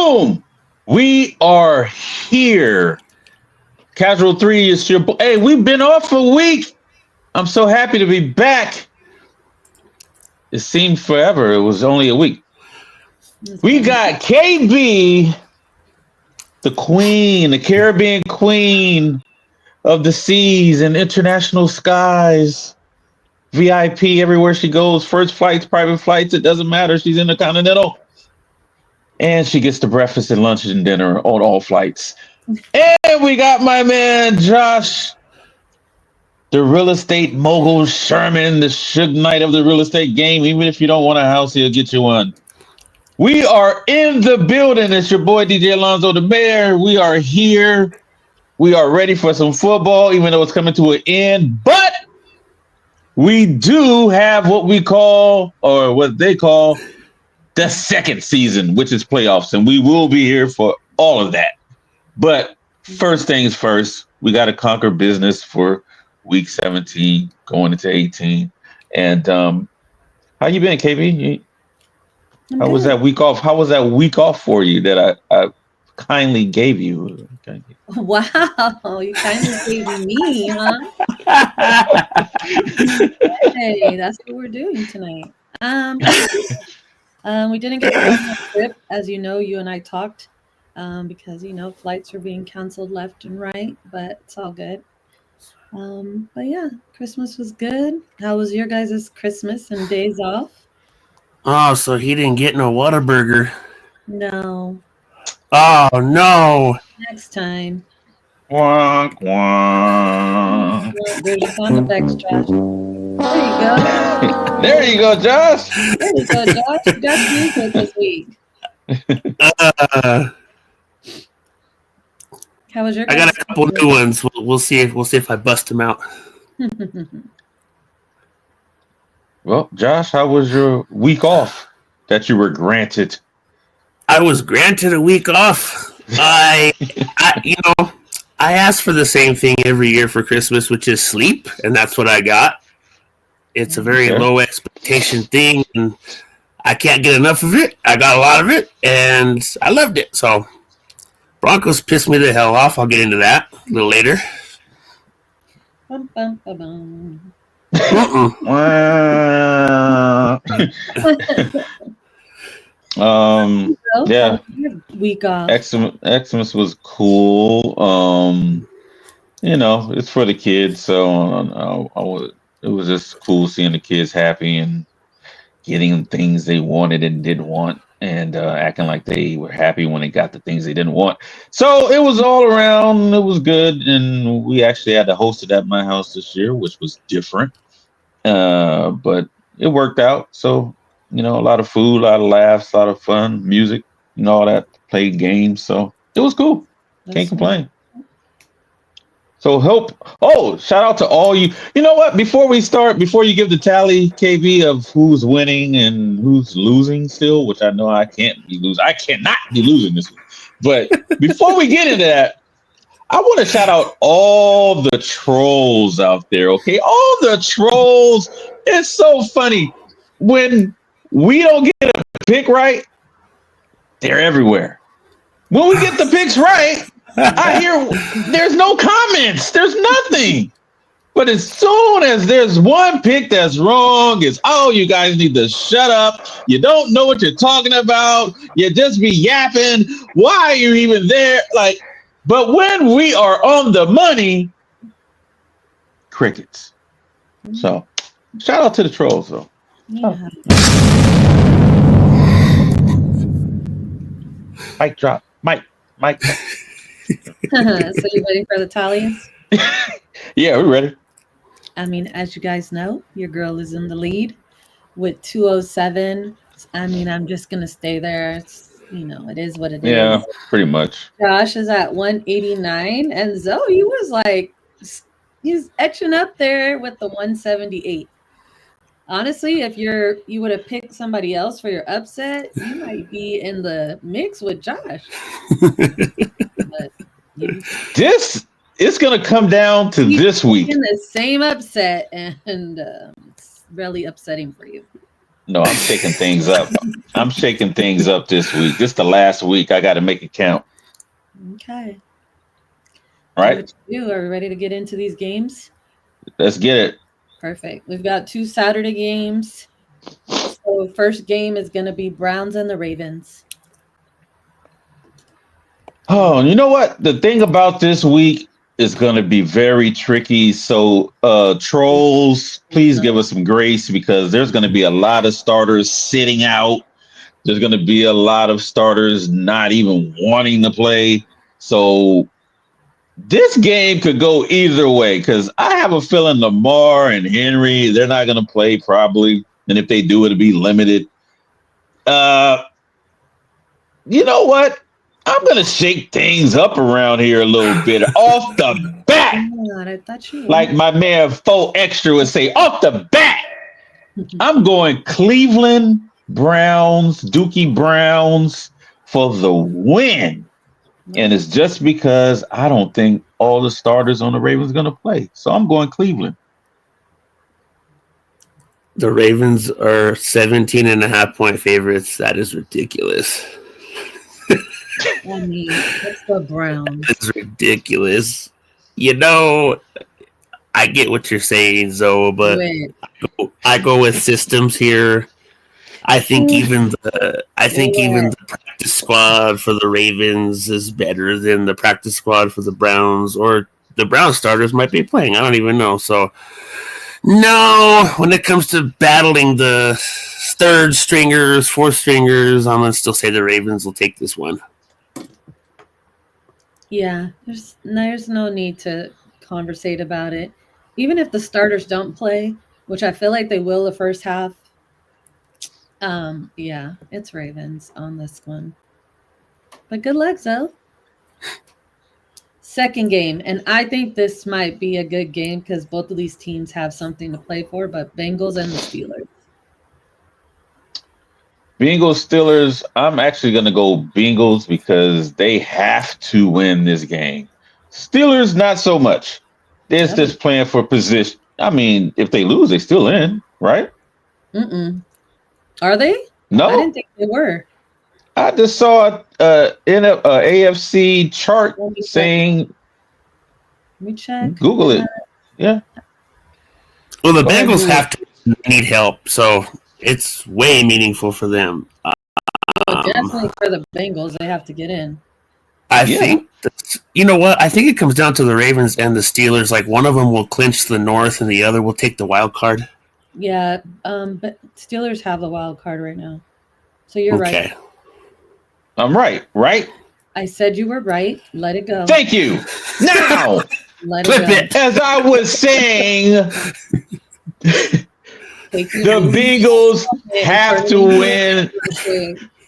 Boom! We are here. Casual 3 is your boy. Hey, we've been off a week. I'm so happy to be back. It seemed forever. It was only a week. We got KB, the queen, the Caribbean queen of the seas and international skies. VIP everywhere she goes. First flights, private flights. It doesn't matter. She's intercontinental. And she gets the breakfast and lunch and dinner on all flights. And we got my man Josh, the real estate mogul Sherman, the Suge Knight of the real estate game. Even if you don't want a house, he'll get you one. We are in the building. It's your boy DJ Alonzo the Mayor. We are here. We are ready for some football, even though it's coming to an end. But we do have what we call, or what they call, the second season, which is playoffs. And we will be here for all of that. But first things first, we got to conquer business for week 17, going into 18. And how you been, KB? How was that week off? How was that week off for you that I kindly gave you? Okay. Wow, you kindly gave me, huh? Hey, that's what we're doing tonight. We didn't get to go on a trip, as you know. You and I talked because flights were being canceled left and right, but it's all good. But yeah, Christmas was good. How was your guys' Christmas and days off? Oh, so he didn't get no Whataburger. No. Oh, no. Next time. Wonk, wonk. There's your sound effects, Josh. There you go. There you go, Josh. There you go, Josh. You got music this week. How was your? I got a couple new ones. We'll see if I bust them out. Well, Josh, how was your week off that you were granted? I was granted a week off. I ask for the same thing every year for Christmas, which is sleep, and that's what I got. It's a very low expectation thing, and I can't get enough of it. I got a lot of it, and I loved it. So Broncos pissed me the hell off. I'll get into that a little later. Bum, bum, bum, bum. Yeah. Week off. Xmas was cool. It's for the kids, so it was just cool seeing the kids happy and getting them things they wanted and didn't want, and acting like they were happy when they got the things they didn't want. So it was all around. It was good, and we actually had to host it at my house this year, which was different. But it worked out. So, a lot of food, a lot of laughs, a lot of fun, music, all that, played games. So it was cool. Can't complain. So shout out to all you. You know what? Before you give the tally, KB, of who's winning and who's losing still, which I know I can't be losing. I cannot be losing this one. But before we get into that, I want to shout out all the trolls out there, okay? All the trolls. It's so funny. When we don't get a pick right, they're everywhere. When we get the picks right, I hear there's no comments. There's nothing. But as soon as there's one pick that's wrong, it's, you guys need to shut up. You don't know what you're talking about. You just be yapping. Why are you even there? But when we are on the money, crickets. So, shout out to the trolls, though. Yeah. Mic drop. Mic. So you ready for the tallies? Yeah, we're ready. I mean, as you guys know, your girl is in the lead with 207. I mean, I'm just going to stay there. It is what it is. Yeah, pretty much. Josh is at 189, and Zoe was he's etching up there with the 178. Honestly, if you would have picked somebody else for your upset, you might be in the mix with Josh. But this is going to come down to this week. In the same upset, and it's really upsetting for you. No, I'm picking things up. I'm shaking things up this week. This is the last week. I got to make it count. Okay. Right? Are we ready to get into these games? Let's get it. Perfect. We've got 2 Saturday games. So first game is going to be Browns and the Ravens. Oh, you know what? The thing about this week is going to be very tricky. So, trolls, please give us some grace because there's going to be a lot of starters sitting out. There's going to be a lot of starters not even wanting to play. So, this game could go either way because I have a feeling Lamar and Henry, they're not going to play probably. And if they do, it'll be limited. You know what? I'm going to shake things up around here a little bit off the bat. God, I thought you Like my man Fo Extra would say, off the bat. I'm going Cleveland Browns, Dookie Browns for the win. And it's just because I don't think all the starters on the Ravens are going to play. So I'm going Cleveland. The Ravens are 17.5-point favorites. That is ridiculous. I mean, it's the Browns. It's ridiculous. You know, I get what you're saying, Zoe, but I go with systems here. I think even the practice squad for the Ravens is better than the practice squad for the Browns, or the Browns starters might be playing. I don't even know. So, no, when it comes to battling the third stringers, fourth stringers, I'm gonna still say the Ravens will take this one. Yeah, there's no need to conversate about it. Even if the starters don't play, which I feel like they will the first half. Yeah, it's Ravens on this one. But good luck, Zoe. Second game, and I think this might be a good game because both of these teams have something to play for, but Bengals and the Steelers. Bengals, Steelers, I'm actually going to go Bengals because they have to win this game. Steelers, not so much. They're just playing for position. I mean, if they lose, they still in, right? Are they? No. I didn't think they were. I just saw in a AFC chart saying. Let me check. Google it. Yeah. Well, the Bengals have to need help, so it's way meaningful for them. Definitely for the Bengals, they have to get in. I think, you know what? I think it comes down to the Ravens and the Steelers. Like, one of them will clinch the North and the other will take the wild card. Yeah, but Steelers have the wild card right now. So you're right. I'm right? I said you were right. Let it go. Thank you. Now, Clip it. As I was saying, the Bengals have to win.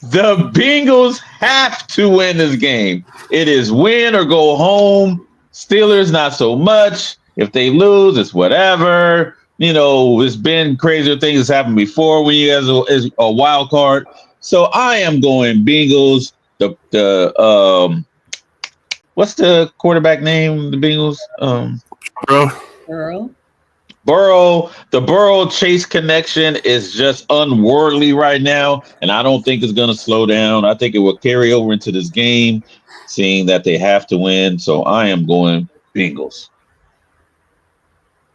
The Bengals have to win this game. It is win or go home. Steelers, not so much. If they lose, it's whatever. You know, it's been crazier things that's happened before when you guys is a wild card. So I am going Bengals. The what's the quarterback name? The Bengals. Burrow. The Burrow Chase connection is just unworldly right now, and I don't think it's going to slow down. I think it will carry over into this game, seeing that they have to win. So I am going Bengals.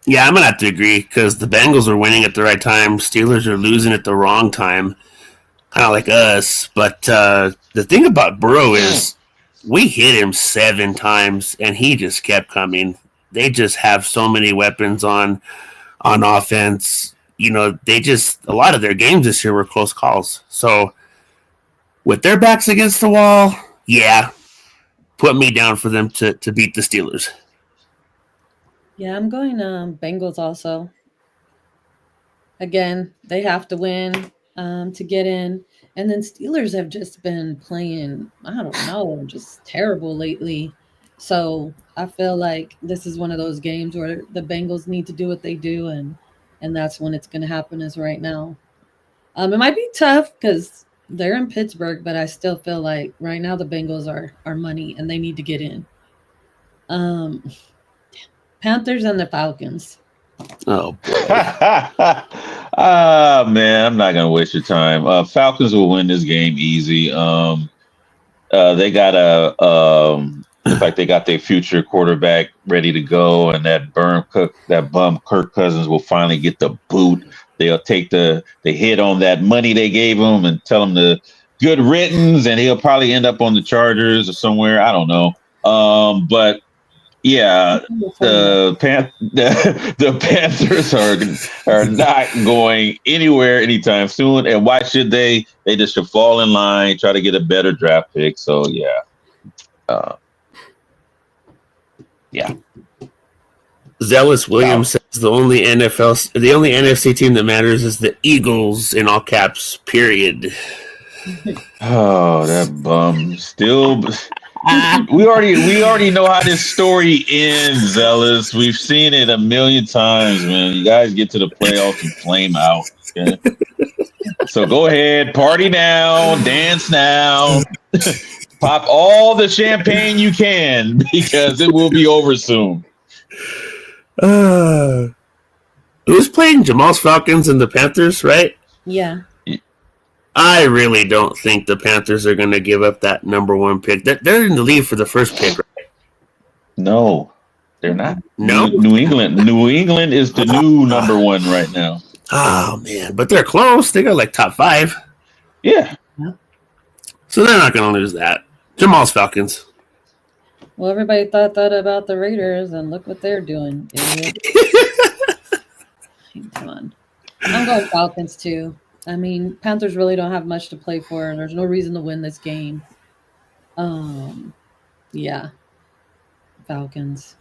Yeah, I'm going to have to agree because the Bengals are winning at the right time. Steelers are losing at the wrong time, kind of like us. But the thing about Burrow is we hit him 7 times, and he just kept coming. They just have so many weapons on offense. You know, a lot of their games this year were close calls. So with their backs against the wall, yeah, put me down for them to beat the Steelers. Yeah, I'm going Bengals also. Again, they have to win to get in. And then Steelers have just been playing, I don't know, just terrible lately. So I feel like this is one of those games where the Bengals need to do what they do, and that's when it's going to happen is right now. It might be tough because they're in Pittsburgh, but I still feel like right now the Bengals are money and they need to get in. Panthers and the Falcons. Oh, Man, I'm not gonna waste your time. Falcons will win this game easy. They got looks like they got their future quarterback ready to go, and that bum Kirk Cousins will finally get the boot. They'll take the hit on that money they gave him and tell him the good riddance, and he'll probably end up on the Chargers or somewhere. I don't know. But yeah, the Panthers are not going anywhere anytime soon. And why should they? They just should fall in line, try to get a better draft pick. So yeah. Zealous Williams says the only NFC team that matters is the Eagles in all caps. Period. Oh, that bum. Still, we already know how this story ends, Zealous. We've seen it a million times, man. You guys get to the playoffs and flame out. Okay? So go ahead, party now, dance now, pop all the champagne you can because it will be over soon. Who's playing Jamal's Falcons and the Panthers, right? Yeah. I really don't think the Panthers are going to give up that number one pick. They're in the lead for the first pick, right? No, they're not. No? New England is the new number one right now. Oh, man. But they're close. They got like top 5. Yeah. So they're not going to lose that. Jamal's Falcons. Well, everybody thought that about the Raiders, and look what they're doing. Come on. I'm going Falcons, too. I mean, Panthers really don't have much to play for, and there's no reason to win this game. Yeah. Falcons.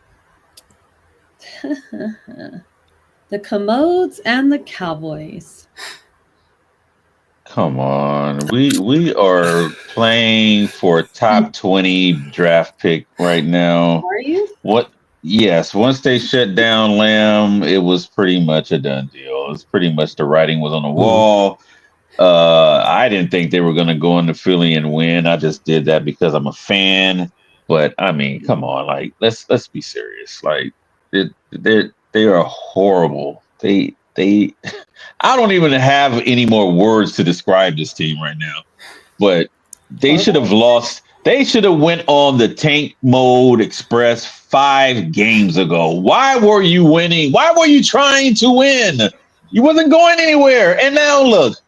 The Commodes and the Cowboys. Come on. We are playing for a top 20 draft pick right now. Are you? What? Yes. Once they shut down Lamb, it was pretty much a done deal. It was pretty much the writing was on the wall. I didn't think they were going to go into Philly and win. I just did that because I'm a fan. But I mean, come on, like let's be serious. Like they are horrible. They I don't even have any more words to describe this team right now. But they should have lost. They should have went on the tank mode express 5 games ago. Why were you winning? Why were you trying to win? You wasn't going anywhere. And now look,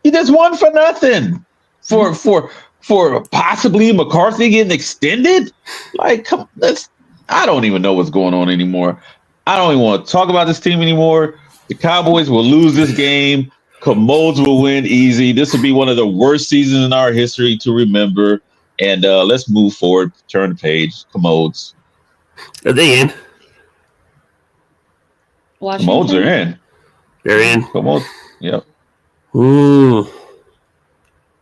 you just won for nothing. For possibly McCarthy getting extended? Like, come, I don't even know what's going on anymore. I don't even want to talk about this team anymore. The Cowboys will lose this game. Commodes will win easy. This will be one of the worst seasons in our history to remember. And let's move forward. Turn the page. Commodes. Are they in? Washington. Commodes are in. They're in. Commodes. Yep. Ooh.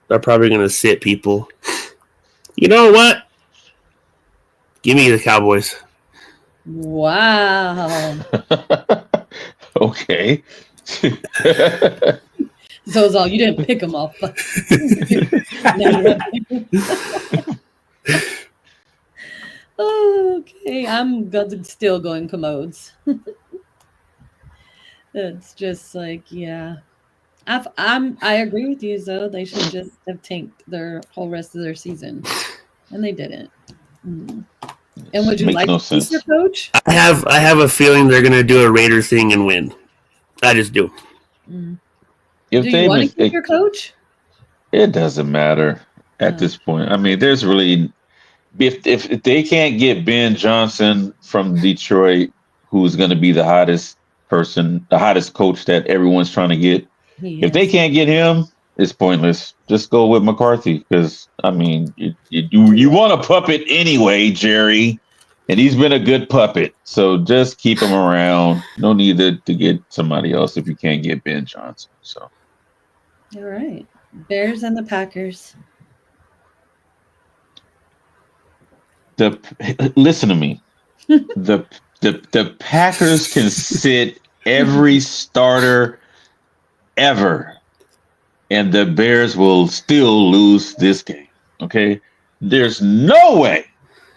They're probably going to sit people. You know what? Give me the Cowboys. Wow. Okay. Zozal, you didn't pick them off. Okay, I'm still going Commodes. It's just like, yeah. I agree with you, though. They should just have tanked their whole rest of their season, and they didn't. And would you like to be your coach? I have a feeling they're going to do a Raider thing and win. I just do. If do you want to keep your coach? It doesn't matter at this point. I mean, there's really if they can't get Ben Johnson from Detroit, who's going to be the hottest coach that everyone's trying to get. If they can't get him, it's pointless. Just go with McCarthy because, I mean, you want a puppet anyway, Jerry, and he's been a good puppet. So just keep him around. No need to get somebody else if you can't get Ben Johnson. So, all right, Bears and the Packers. Listen to me. The Packers can sit every starter ever, and the Bears will still lose this game. Okay, there's no way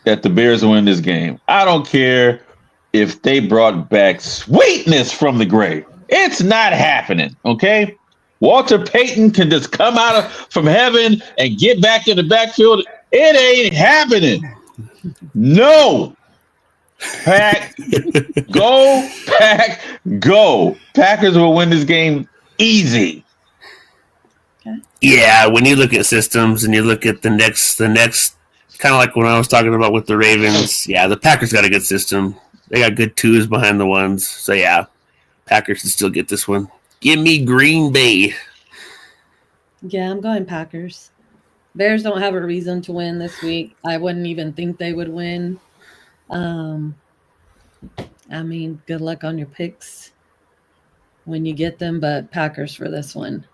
that the Bears win this game. I don't care if they brought back sweetness from the grave. It's not happening, okay? Walter Payton can just come from heaven and get back in the backfield. It ain't happening. No. Pack, go, Pack, go. Packers will win this game easy. Yeah, when you look at systems and you look at the next, kind of like when I was talking about with the Ravens. Yeah, the Packers got a good system. They got good twos behind the ones. So yeah, Packers can still get this one. Give me Green Bay. Yeah, I'm going Packers. Bears don't have a reason to win this week. I wouldn't even think they would win. I mean, good luck on your picks when you get them, but Packers for this one.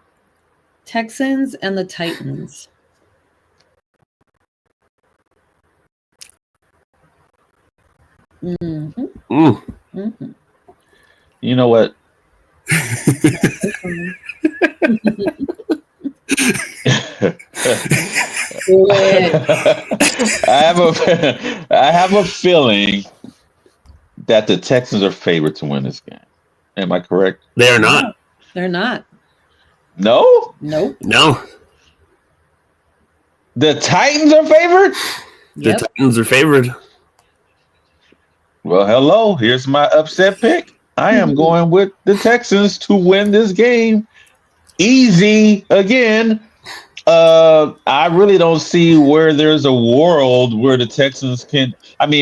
Texans and the Titans. Mm-hmm. Mm-hmm. You know what? I have a feeling that the Texans are favored to win this game. Am I correct? They're not. They're not. No? Nope. No. The Titans are favored? The Titans are favored. Well, hello. Here's my upset pick. I am going with the Texans to win this game. Easy again. I really don't see where there's a world where the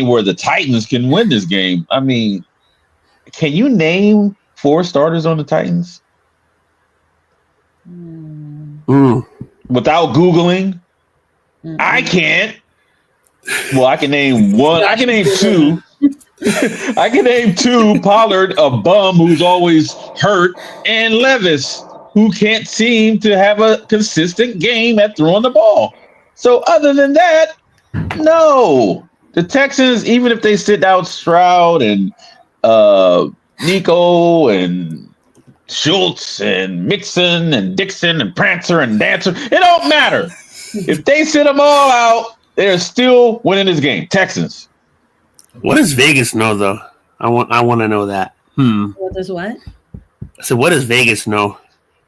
where the Titans can win this game. I mean, can you name 4 starters on the Titans? Without Googling? I can't. Well, I can name one. I can name 2. I can name 2. Pollard, a bum who's always hurt, and Levis, who can't seem to have a consistent game at throwing the ball. So other than that, no. The Texans, even if they sit out Stroud and Nico and Schultz and Mixon and Dixon and Prancer and Dancer, it don't matter. If they sit them all out, they're still winning this game. Texans. What does Vegas know, though? I want to know that. What does what? So what does Vegas know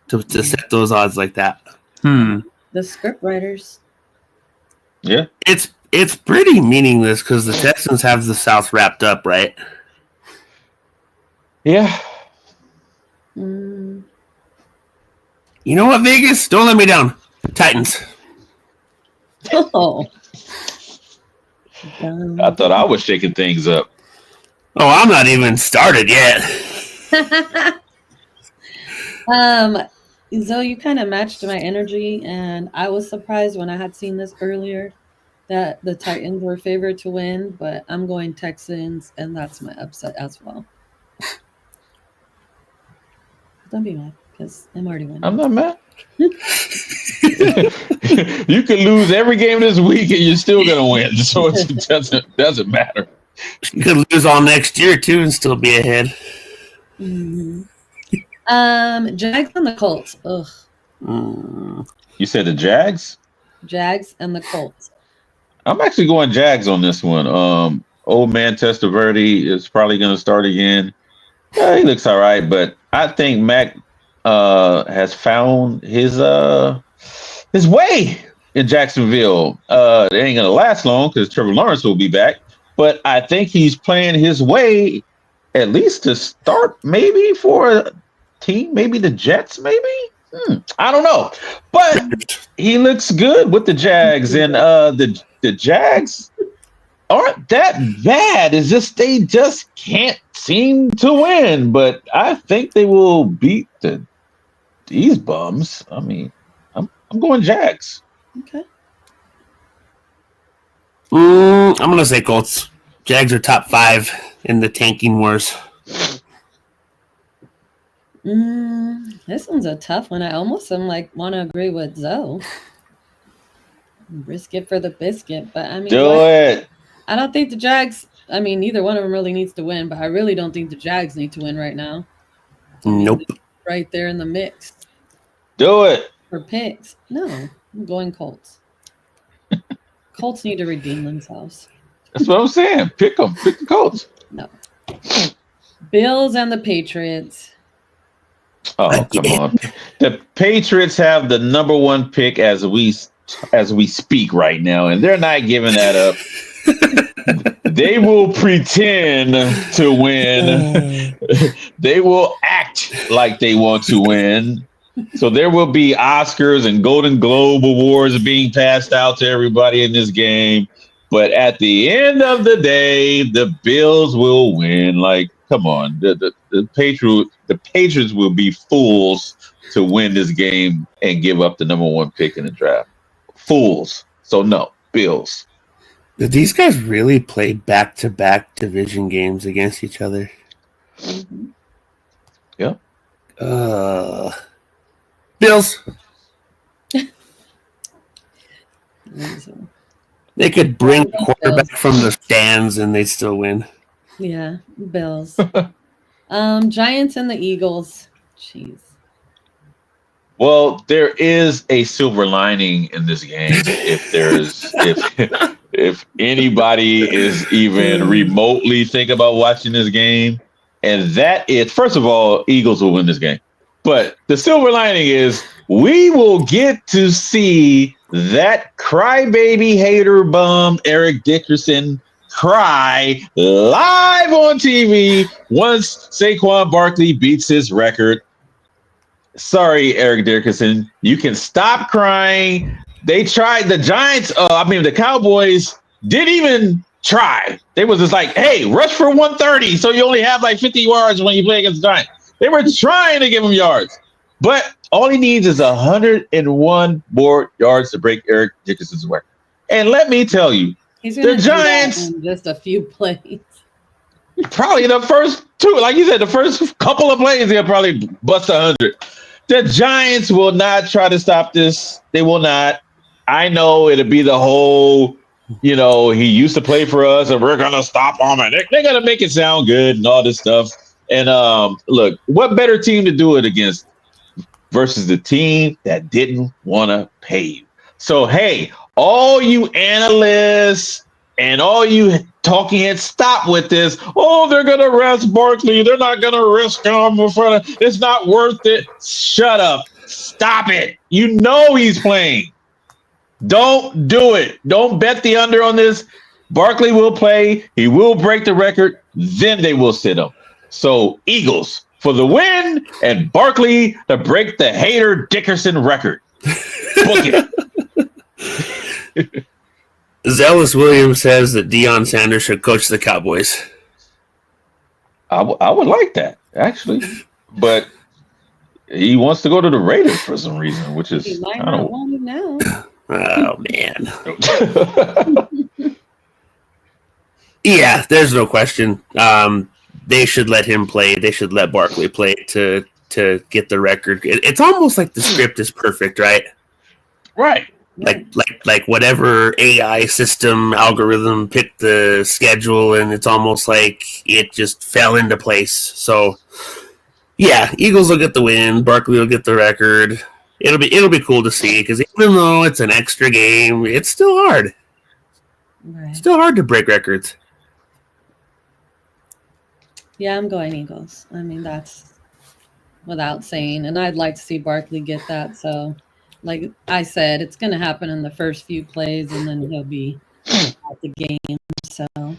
to set those odds like that? The script writers. Yeah. It's pretty meaningless because the Texans have the South wrapped up, right? Yeah. You know what, Vegas? Don't let me down. Titans. Oh. I thought I was shaking things up. Oh, I'm not even started yet. Zoe, you kind of matched my energy, and I was surprised when I had seen this earlier that the Titans were favored to win, but I'm going Texans, and that's my upset as well. Don't be mad, because I'm already winning. I'm not mad. You can lose every game this week and you're still gonna win. So it doesn't matter. You could lose all next year too and still be ahead. Mm-hmm. Jags and the Colts. Ugh. You said the Jags? Jags and the Colts. I'm actually going Jags on this one. Old man Testaverde is probably gonna start again. He looks all right, but I think Mac has found his way in Jacksonville. It ain't gonna last long because Trevor Lawrence will be back, but I think he's playing his way at least to start maybe for a team, maybe the Jets, maybe. I don't know, but he looks good with the Jags, and the Jags aren't that bad. It's just they just can't seem to win, but I think they will beat these bums. I mean, I'm going Jags. Okay. I'm gonna say Colts. Jags are top 5 in the tanking wars. This one's a tough one. I almost want to agree with Zoe. Risk it for the biscuit, but I mean, do it. I don't think the Jags. I mean, neither one of them really needs to win, but I really don't think the Jags need to win right now. Nope. Right there in the mix. Do it. For picks. No, I'm going Colts. Colts need to redeem themselves. That's what I'm saying. Pick them. Pick the Colts. No. Bills and the Patriots. Oh, come on. The Patriots have the number one pick as we speak right now, and they're not giving that up. They will pretend to win. They will act like they want to win. So there will be Oscars and Golden Globe awards being passed out to everybody in this game. But at the end of the day, the Bills will win. Like, come on. The Patriots will be fools to win this game and give up the number one pick in the draft. Fools. So no, Bills. Did these guys really play back-to-back division games against each other? Mm-hmm. Yeah. Bills. They could bring the quarterback from the stands and they'd still win. Yeah, Bills. Giants and the Eagles. Jeez. Well, there is a silver lining in this game. If anybody is even remotely think about watching this game, and that is, first of all, Eagles will win this game. But the silver lining is we will get to see that crybaby hater bum Eric Dickerson cry live on TV once Saquon Barkley beats his record. Sorry, Eric Dickerson. You can stop crying. They tried. The Giants, the Cowboys didn't even try. They was just like, hey, rush for 130 so you only have like 50 yards when you play against the Giants. They were trying to give him yards. But all he needs is 101 more yards to break Eric Dickerson's record. And let me tell you, the Giants in just a few plays. Probably the first two, like you said, the first couple of plays, they'll probably bust 100. The Giants will not try to stop this. They will not. I know it'll be the whole, he used to play for us and we're going to stop him. And they're going to make it sound good and all this stuff. And look, what better team to do it against versus the team that didn't want to pay you? So, hey, all you analysts and all you talking heads, stop with this. Oh, they're going to rest Barkley. They're not going to risk him in front of. It's not worth it. Shut up. Stop it. You know he's playing. Don't do it. Don't bet the under on this. Barkley will play. He will break the record. Then they will sit him. So Eagles for the win and Barkley to break the hater Dickerson record. Book it. Zealous Williams says that Deion Sanders should coach the Cowboys. I would like that, actually. But he wants to go to the Raiders for some reason, which is... He might not want it now. Oh, man. Yeah, there's no question. They should let him play. They should let Barkley play to get the record. It's almost like the script is perfect, right? Right. Like whatever AI system algorithm picked the schedule, and it's almost like it just fell into place. So yeah, Eagles will get the win, Barkley will get the record. It'll be cool to see, because even though it's an extra game, it's still hard. Right. It's still hard to break records. Yeah, I'm going Eagles. I mean, that's without saying, and I'd like to see Barkley get that. So, like I said, it's going to happen in the first few plays, and then he'll be at the game. So, go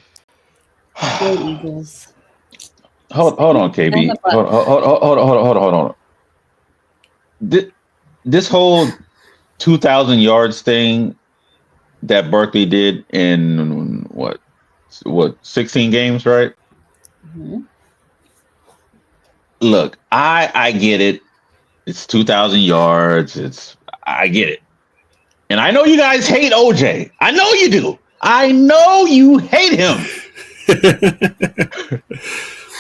Eagles. Hold on, KB. Hold on. This whole 2,000 yards thing that Barkley did in what 16 games, right? Mm-hmm. Look, I get it. It's 2,000 yards. I get it. And I know you guys hate OJ. I know you do. I know you hate him.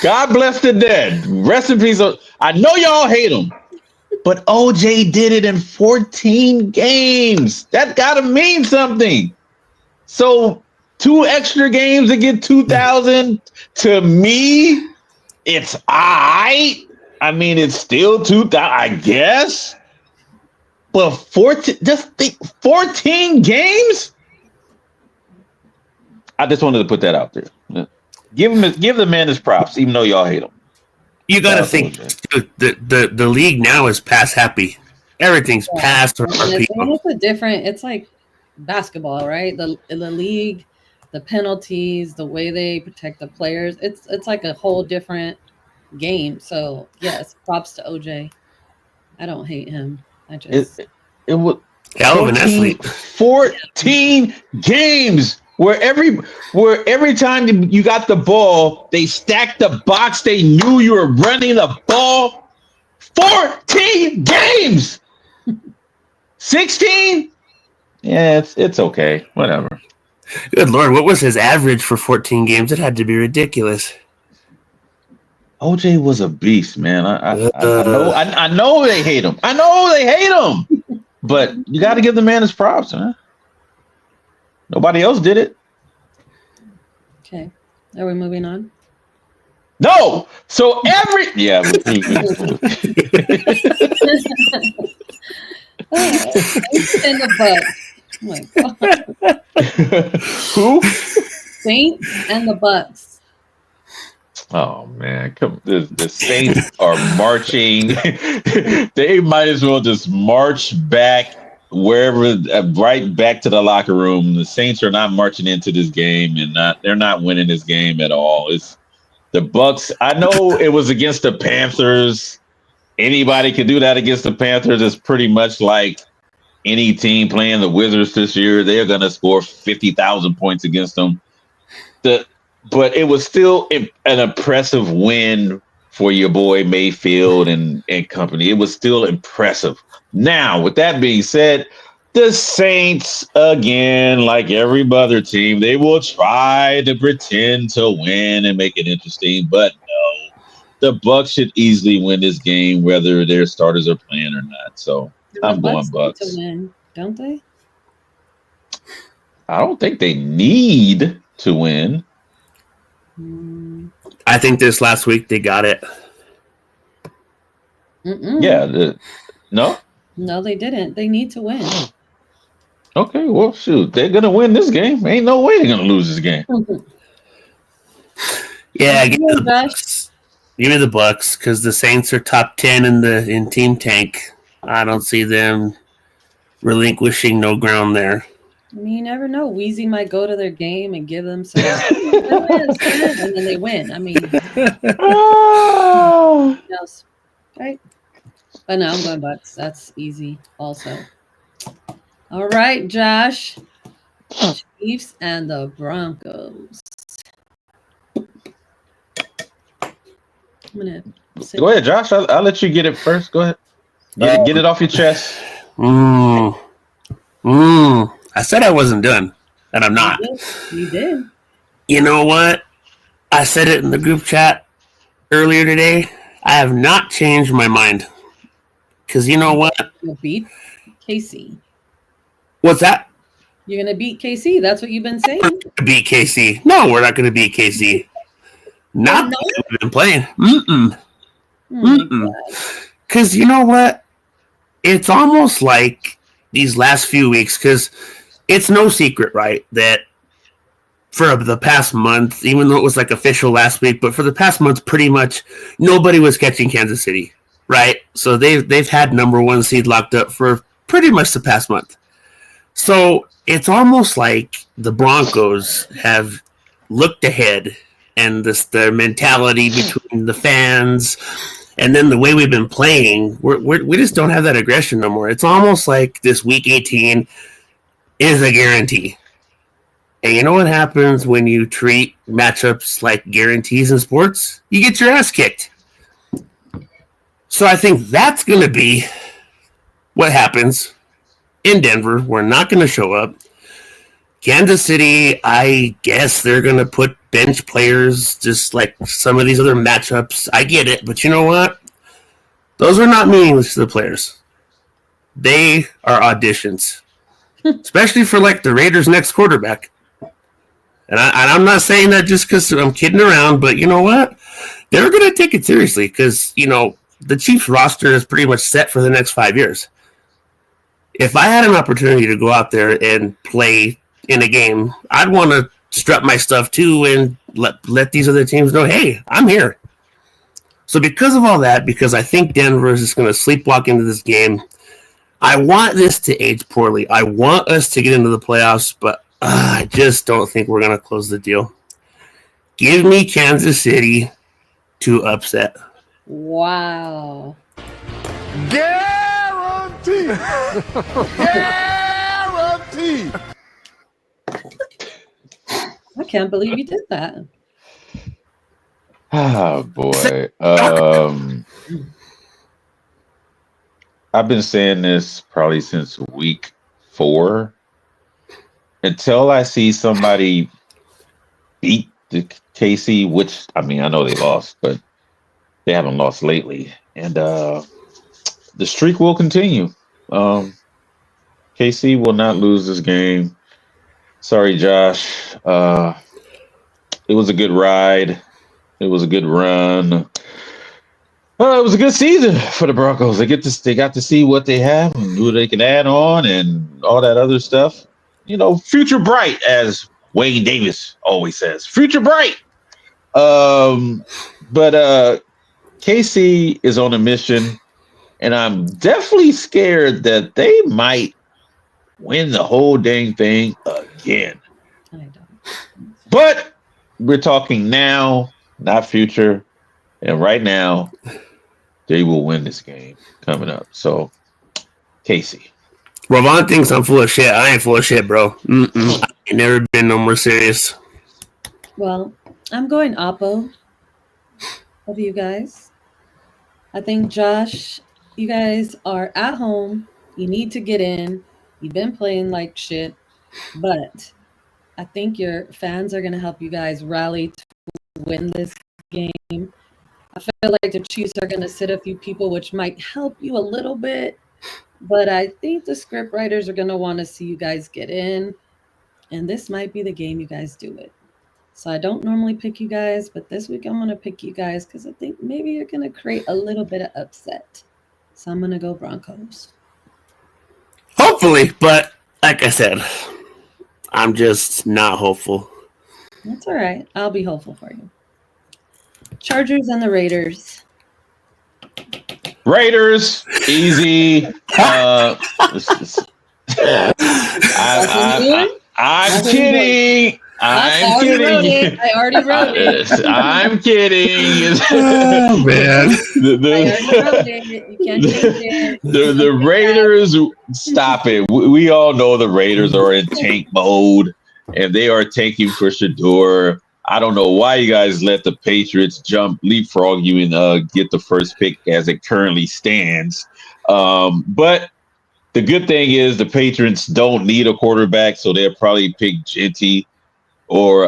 God bless the dead. Rest in peace. I know y'all hate him. But OJ did it in 14 games. That got to mean something. So 2 extra games to get 2,000, to me, it's I mean, it's still 2,000, I guess. But 14 games? I just wanted to put that out there. Give the man his props, even though y'all hate him. You got to think, dude, the league now is pass happy. Everything's passed or people. It's a different. It's like basketball, right? The league, the penalties, the way they protect the players. It's like a whole different game. So yes, props to OJ. I don't hate him. I just it was hell of an athlete. 14 games where every time you got the ball, they stacked the box. They knew you were running the ball. 14 games. 16? Yeah, it's okay. Whatever. Good Lord, what was his average for 14 games? It had to be ridiculous. OJ was a beast, man. I know they hate him. I know they hate him. But you got to give the man his props, man. Nobody else did it. Okay. Are we moving on? No. So yeah. In the Bucks. Oh my God. Who? Saints and the Bucks. Oh man, the Saints are marching. They might as well just march back wherever, right back to the locker room. The Saints are not marching into this game, and they're not winning this game at all. It's the Bucks. I know it was against the Panthers. Anybody can do that against the Panthers. It's pretty much like any team playing the Wizards this year. They're going to score 50,000 points against them. But it was still an impressive win for your boy Mayfield and company. It was still impressive. Now, with that being said, the Saints, again, like every other team, they will try to pretend to win and make it interesting. But no, the Bucks should easily win this game, whether their starters are playing or not. So I'm going Bucks. To win, don't they? I don't think they need to win. I think this last week they got it. Yeah. No, they didn't. They need to win. Okay, well, shoot, they're gonna win this game. Ain't no way they're gonna lose this game. Yeah, give me the Bucks. Give me the Bucks because the Saints are top 10 in team tank. I don't see them relinquishing no ground there. I mean, you never know. Weezy might go to their game and give them some, and then they win. I mean, else, right? But no, I'm going Bucks. That's easy. Also, all right, Josh. Chiefs and the Broncos. I'm gonna go ahead, Josh. I'll let you get it first. Go ahead. Get it off your chest. I said I wasn't done, and I'm not. You did. You know what? I said it in the group chat earlier today. I have not changed my mind. Because you know what? You'll beat KC. What's that? You're going to beat KC. That's what you've been saying. Beat KC. No, we're not going to beat KC. Not that we've been playing. Because you know what? It's almost like these last few weeks, because it's no secret, right, that for the past month, even though it was like official last week, but for the past month, pretty much nobody was catching Kansas City, right? So they've had number one seed locked up for pretty much the past month. So it's almost like the Broncos have looked ahead, and the mentality between the fans and then the way we've been playing, we just don't have that aggression no more. It's almost like this week 18 is a guarantee. And you know what happens when you treat matchups like guarantees in sports? You get your ass kicked. So I think that's going to be what happens in Denver. We're not going to show up. Kansas City, I guess they're going to put bench players just like some of these other matchups. I get it, but you know what? Those are not meaningless to the players. They are auditions, especially for like the Raiders' next quarterback. And I'm not saying that just because I'm kidding around, but you know what? They're going to take it seriously because, you know, the Chiefs roster is pretty much set for the next 5 years. If I had an opportunity to go out there and play in a game, I'd want to strut my stuff too and let these other teams know, hey, I'm here. So because of all that, because I think Denver is just going to sleepwalk into this game, I want this to age poorly. I want us to get into the playoffs, but I just don't think we're going to close the deal. Give me Kansas City to upset. Wow. Guarantee. Guarantee. I can't believe you did that. Oh boy. I've been saying this probably since week 4. Until I see somebody beat the KC, which I mean I know they lost, but they haven't lost lately. And the streak will continue. KC will not lose this game. Sorry, Josh. It was a good ride. It was a good run. It was a good season for the Broncos. They got to see what they have and who they can add on and all that other stuff. You know, future bright, as Wayne Davis always says. Future bright. But KC is on a mission, and I'm definitely scared that they might win the whole dang thing again. I don't. But we're talking now, not future. And right now, they will win this game coming up. So, Casey. Ravon thinks I'm full of shit. I ain't full of shit, bro. I ain't never been no more serious. Well, I'm going oppo of you guys. I think, Josh, you guys are at home. You need to get in. You've been playing like shit. But I think your fans are going to help you guys rally to win this game. I feel like the Chiefs are going to sit a few people, which might help you a little bit. But I think the script writers are going to want to see you guys get in. And this might be the game you guys do it. So I don't normally pick you guys, but this week I'm going to pick you guys because I think maybe you're going to create a little bit of upset. So I'm going to go Broncos. Hopefully, but like I said, I'm just not hopeful. That's all right. I'll be hopeful for you. Chargers and the Raiders. Raiders, easy. I'm kidding. I'm kidding. I already wrote it. I'm kidding. Oh, man. I already wrote it. You can't change it. The Raiders, stop it. We all know the Raiders are in tank mode, and they are tanking for Shador. I don't know why you guys let the Patriots leapfrog you and get the first pick as it currently stands. But the good thing is the Patriots don't need a quarterback, so they'll probably pick Genty or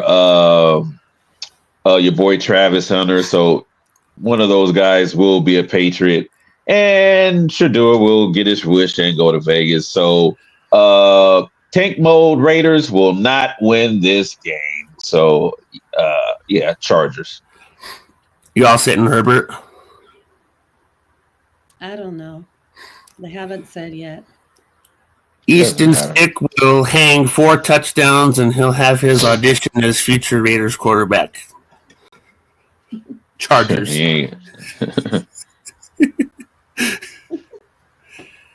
your boy Travis Hunter. So one of those guys will be a Patriot, and Shador will get his wish and go to Vegas. So tank mode Raiders will not win this game. So yeah, Chargers. You all sitting Herbert? I don't know. They haven't said yet. Easton Stick will hang 4 touchdowns, and he'll have his audition as future Raiders quarterback. Chargers.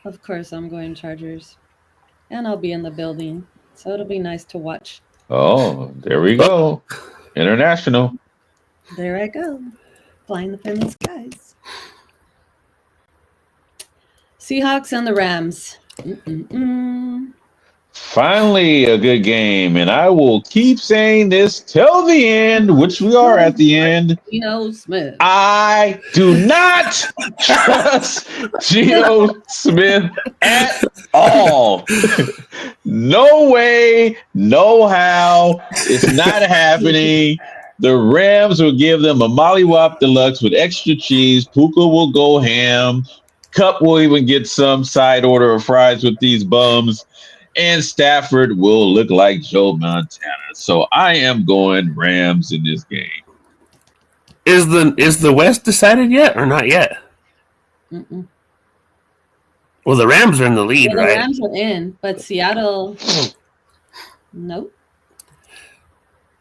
Of course, I'm going Chargers. And I'll be in the building. So it'll be nice to watch. Oh, there we go. International. There I go. Flying the friendly skies. Seahawks and the Rams. Finally, a good game, and I will keep saying this till the end, which we are at the end. Geno Smith. I do not trust Geno Smith at all. No way, no how. It's not happening. The Rams will give them a Mollywop Deluxe with extra cheese. Puka will go ham. Cup will even get some side order of fries with these bums. And Stafford will look like Joe Montana. So I am going Rams in this game. Is the West decided yet or not yet? Mm-mm. Well, the Rams are in the lead, Yeah, right? The Rams are in, but Seattle, nope.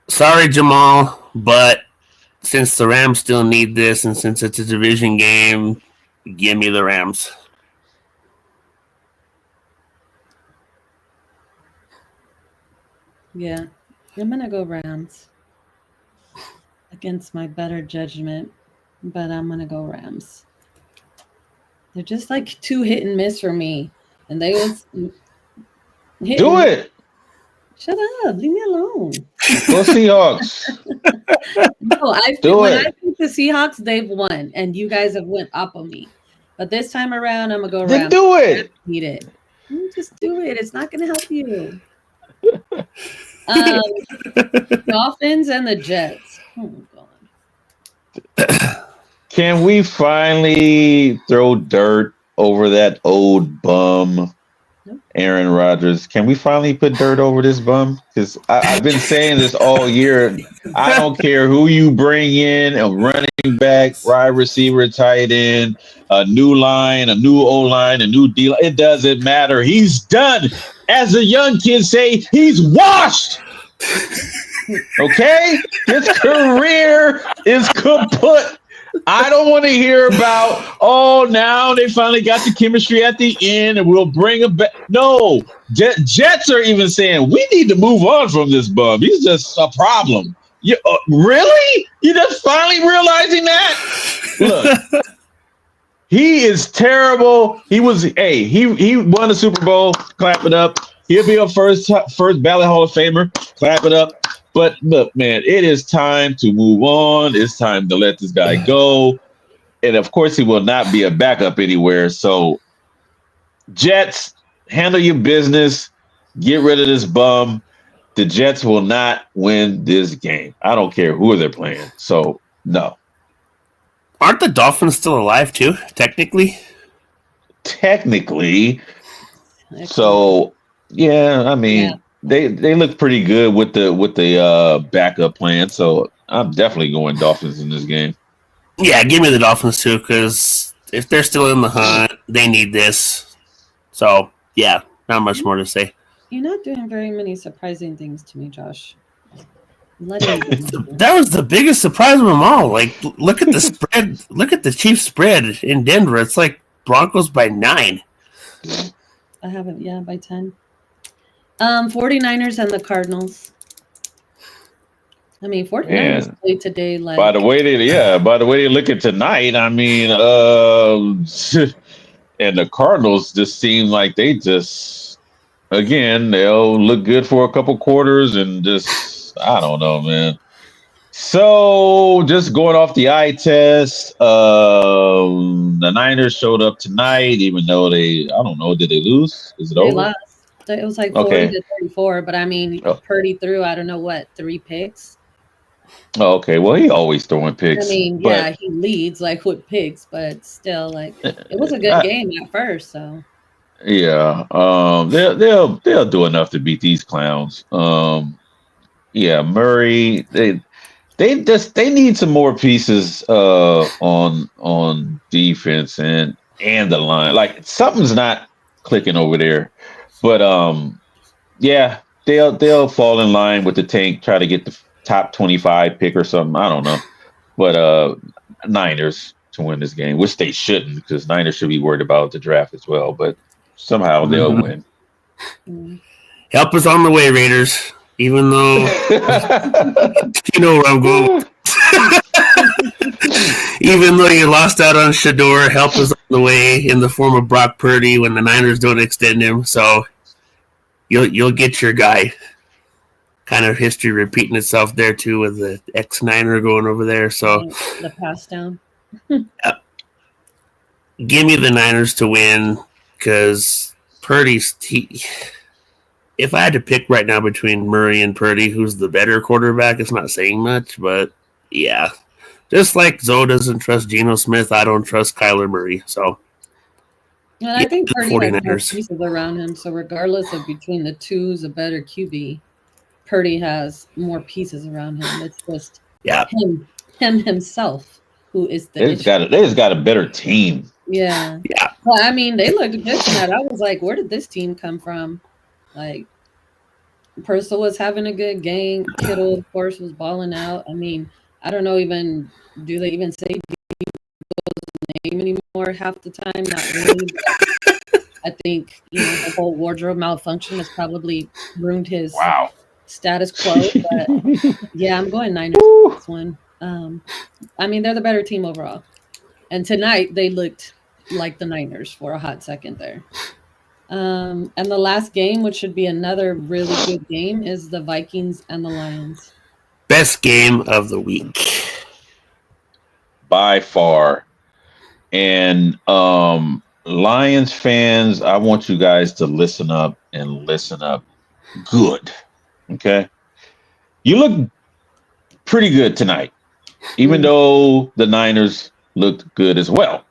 Sorry, Jamal, but since the Rams still need this, and since it's a division game, give me the Rams. Yeah, I'm gonna go Rams against my better judgment, but I'm gonna go Rams. They're just like too hit and miss for me, and they was hit Do and it. Shut up, leave me alone. Go Seahawks. No, Do I it. think the Seahawks, they've won, and you guys have went up on me. But this time around, I'm gonna go Then Rams. do it. Need it. Just do it. It's not gonna help you. Dolphins and the Jets. Oh my god. Can we finally throw dirt over that old bum, Nope. Aaron Rodgers? Can we finally put dirt over this bum? Because I've been saying this all year. I don't care who you bring in, a running back, wide receiver, tight end, a new line, a new O-line, a new D. It doesn't matter. He's done. As the young kids say, he's washed. Okay? His career is kaput. I don't want to hear about, oh, now they finally got the chemistry at the end and we'll bring him back. No, Jets are even saying, we need to move on from this bum. He's just a problem. You, really? You just finally realizing that? Look, he is terrible. He won the Super Bowl. Clap it up. He'll be a first ballot Hall of Famer. Clap it up. But look, man, it is time to move on. It's time to let this guy go. And of course, he will not be a backup anywhere. So, Jets, handle your business. Get rid of this bum. The Jets will not win this game. I don't care who they're playing. So, no. Aren't the Dolphins still alive too, technically? Technically. So, yeah, I mean, Yeah. they look pretty good with the backup plan. So I'm definitely going Dolphins in this game. Yeah, give me the Dolphins too, because if they're still in the hunt, they need this. So, yeah, not much more to say. You're not doing very many surprising things to me, Josh. Letting me down. That was the biggest surprise of them all. Like, look at the spread. Look at the Chiefs spread in Denver. It's like Broncos by 9. I haven't, yeah, by 10. 49ers and the Cardinals. I mean, 49ers And played today like by the way they look at tonight, I mean, and the Cardinals just seem like they just, again, they'll look good for a couple quarters and just, I don't know, man. So just going off the eye test, the Niners showed up tonight, even though I don't know, did they lose? Is it they over? lost. It was like 40 Okay. to 34, but I mean, Oh. Purdy threw, I don't know what, 3 picks. Oh, okay. Well, he always throwing I picks. mean, but yeah, he leads like with picks, but still, like, it was a good game at first. So yeah, they'll do enough to beat these clowns. Yeah, Murray. They need some more pieces on defense and the line. Like something's not clicking over there. But yeah, they'll fall in line with the tank, try to get the top 25 pick or something. I don't know. But Niners to win this game, which they shouldn't, because Niners should be worried about the draft as well. But somehow they'll win. Help us on the way, Raiders. Even though you know where I'm going. Even though you lost out on Shador, help us on the way in the form of Brock Purdy when the Niners don't extend him. So you'll get your guy. Kind of history repeating itself there too, with the ex-Niner going over there. So the pass down. Give me the Niners to win, because Purdy's. If I had to pick right now between Murray and Purdy, who's the better quarterback, it's not saying much, but yeah. Just like Zoe doesn't trust Geno Smith, I don't trust Kyler Murray. So, And I think the Purdy has more 49ers. pieces around him. So regardless of between the two, who's a better QB, Purdy has more pieces around him. It's just him himself who is the They just got a better team. Yeah. Yeah. Well, I mean, they looked good tonight. I was like, where did this team come from? Like, Purcell was having a good game. Kittle, of course, was balling out. I mean, I don't know even do they even say name anymore half the time? Not really. I think the whole wardrobe malfunction has probably ruined his status quo. But yeah, I'm going Niners for this one. I mean, they're the better team overall. And tonight they looked like the Niners for a hot second there. And the last game, which should be another really good game, is the Vikings and the Lions. Best game of the week. By far. And Lions fans, I want you guys to listen up and listen up good. Okay? You look pretty good tonight, even though the Niners looked good as well.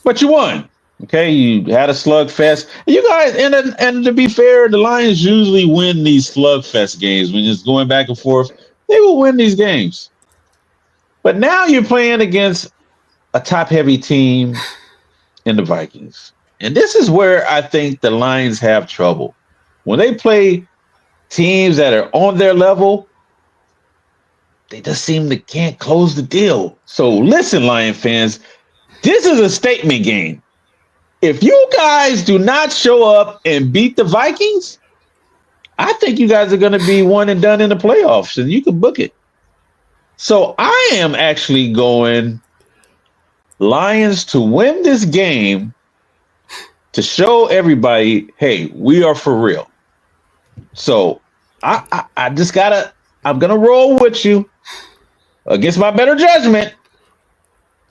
But you won. Okay, you had a slugfest. You guys, and to be fair, the Lions usually win these slugfest games when it's going back and forth. They will win these games. But now you're playing against a top-heavy team in the Vikings. And this is where I think the Lions have trouble. When they play teams that are on their level, they just seem to can't close the deal. So listen, Lion fans, this is a statement game. If you guys do not show up and beat the Vikings, I think you guys are going to be one and done in the playoffs, and you can book it. So I am actually going Lions to win this game to show everybody, hey, we are for real. So I just I'm going to roll with you against my better judgment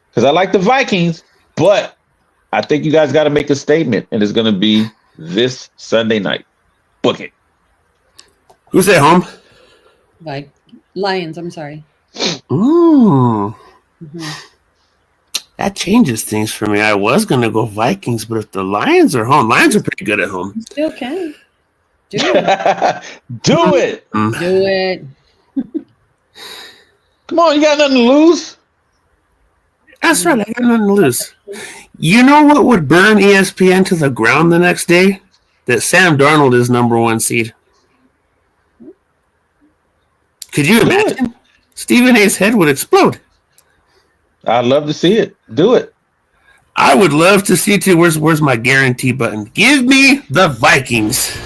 because I like the Vikings, but I think you guys got to make a statement, and it's going to be this Sunday night. Book it. Who's at home? Lions, I'm sorry. Ooh. Mm-hmm. That changes things for me. I was going to go Vikings, but if the Lions are home, Lions are pretty good at home. You still can. Do it. Do it. Do it. Come on, you got nothing to lose. That's right. I got nothing to lose. You know what would burn ESPN to the ground the next day? That Sam Darnold is number 1 seed. Could you imagine? Stephen A's head would explode. I'd love to see it. Do it. I would love to see too. Where's my guarantee button? Give me the Vikings.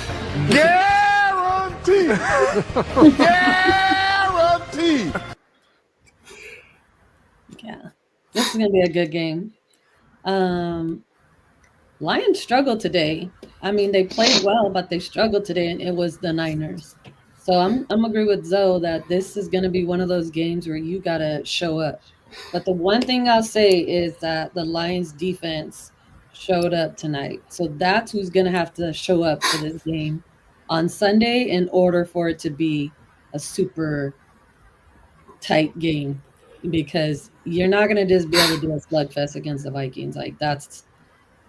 Guarantee. Guarantee. Yeah. This is going to be a good game. Lions struggled today. I mean, they played well, but they struggled today, and it was the Niners. So I'm agree with Zoe that this is going to be one of those games where you got to show up. But the one thing I'll say is that the Lions defense showed up tonight. So that's who's going to have to show up for this game on Sunday in order for it to be a super tight game, because you're not going to just be able to do a slugfest against the Vikings. Like, that's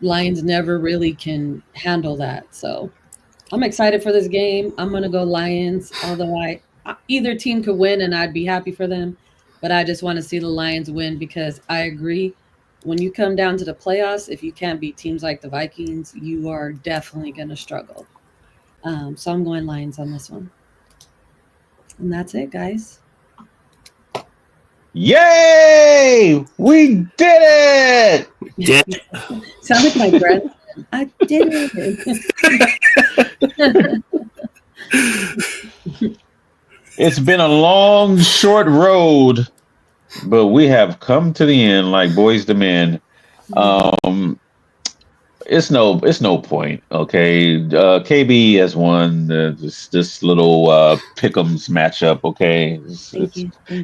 Lions never really can handle that. So I'm excited for this game. I'm going to go Lions, although either team could win and I'd be happy for them. But I just want to see the Lions win because I agree. When you come down to the playoffs, if you can't beat teams like the Vikings, you are definitely going to struggle. So I'm going Lions on this one. And that's it, guys. Yay! We did it! Yeah. Sound like my grandson. I did it. It's been a long, short road, but we have come to the end like Boyz II Men. It's no point. Okay, KB has won this little pick'ems matchup. Okay,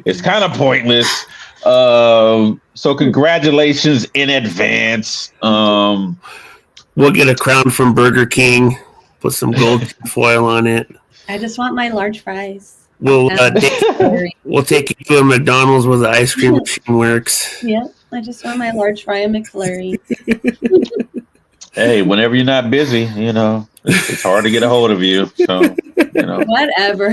it's kind of pointless. So congratulations in advance. We'll get a crown from Burger King. Put some gold foil on it. I just want my large fries. We'll take you to a McDonald's where the ice cream machine works. Yeah, I just want my large fry and McFlurry. Hey, whenever you're not busy, it's hard to get a hold of you. So, whatever.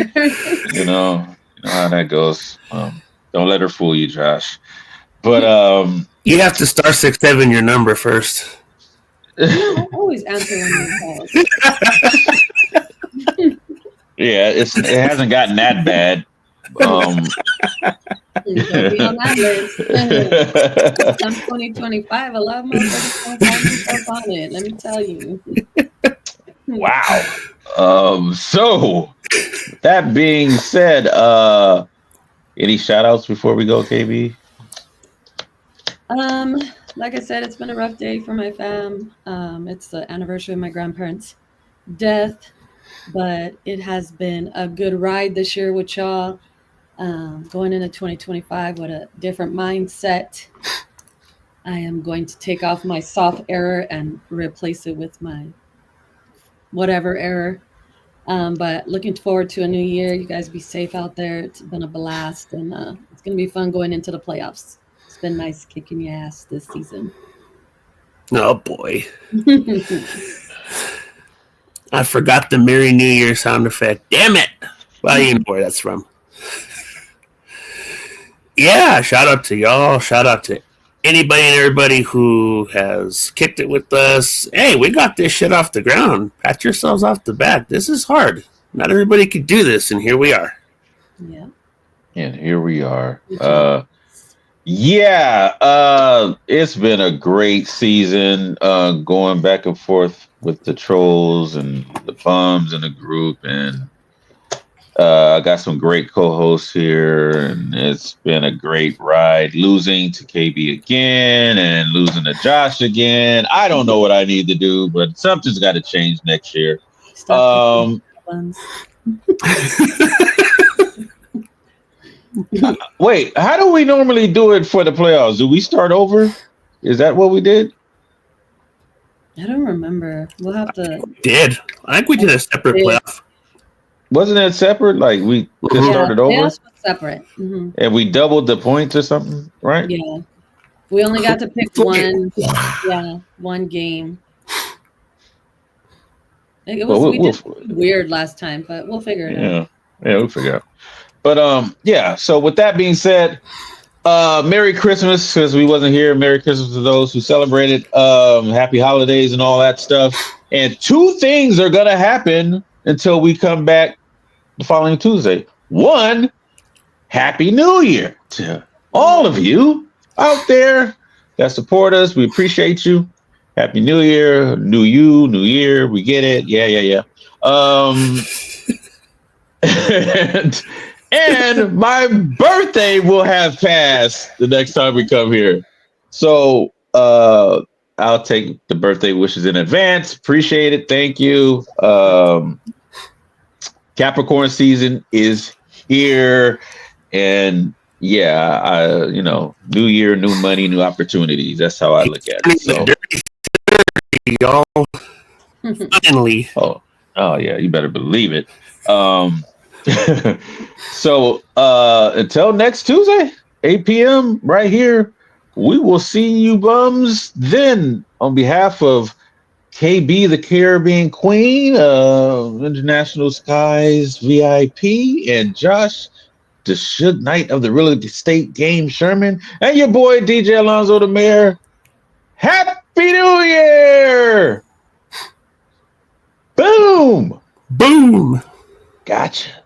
You know how that goes. Don't let her fool you, Josh. But you have to star 67 your number first. I always answer when you call. Yeah, it hasn't gotten that bad. Don't be on that list. I'm 2025. A lot of motherfuckers don't find themselves on it. Let me tell you. Wow. So that being said, any shout outs before we go, KB? Like I said, it's been a rough day for my fam. It's the anniversary of my grandparents' death, but it has been a good ride this year with y'all. Going into 2025 with a different mindset. I am going to take off my soft error and replace it with my whatever error. But looking forward to a new year. You guys be safe out there. It's been a blast, and it's going to be fun going into the playoffs. It's been nice kicking your ass this season. Oh, boy. I forgot the Merry New Year sound effect. Damn it. Well, you know where that's from. Yeah, shout out to y'all. Shout out to anybody and everybody who has kicked it with us. Hey, we got this shit off the ground. Pat yourselves off the back. This is hard. Not everybody could do this, and here we are. Yeah. And here we are. It's been a great season, going back and forth with the trolls and the bums in the group, and I got some great co-hosts here, and it's been a great ride. Losing to KB again and losing to Josh again. I don't know what I need to do, but something's got to change next year. Wait, how do we normally do it for the playoffs? Do we start over? Is that what we did? I don't remember. We'll have to. I think we did a separate playoff. Wasn't it separate? Like we just started over? Playoffs was separate. Mm-hmm. And we doubled the points or something, right? Yeah. We only got to pick one game. It was we did weird last time, but we'll figure it out. Yeah, we'll figure it out. But so with that being said, Merry Christmas, because we wasn't here. Merry Christmas to those who celebrated. Happy holidays and all that stuff. And two things are gonna happen until we come back the following Tuesday. One, Happy New Year to all of you out there that support us. We appreciate you. Happy New Year, new you, new year. We get it. Yeah. And my birthday will have passed the next time we come here. So I'll take the birthday wishes in advance. Appreciate it. Thank you. Capricorn season is here. And new year, new money, new opportunities. That's how I look at it. So y'all finally. Oh yeah, you better believe it. So until next Tuesday, 8 p.m. right here, we will see you bums then. On behalf of KB, the Caribbean Queen, International Skies VIP, and Josh, the Suge Knight of the Real Estate Game Sherman, and your boy DJ Alonzo the Mayor, Happy New Year! Boom! Boom! Gotcha.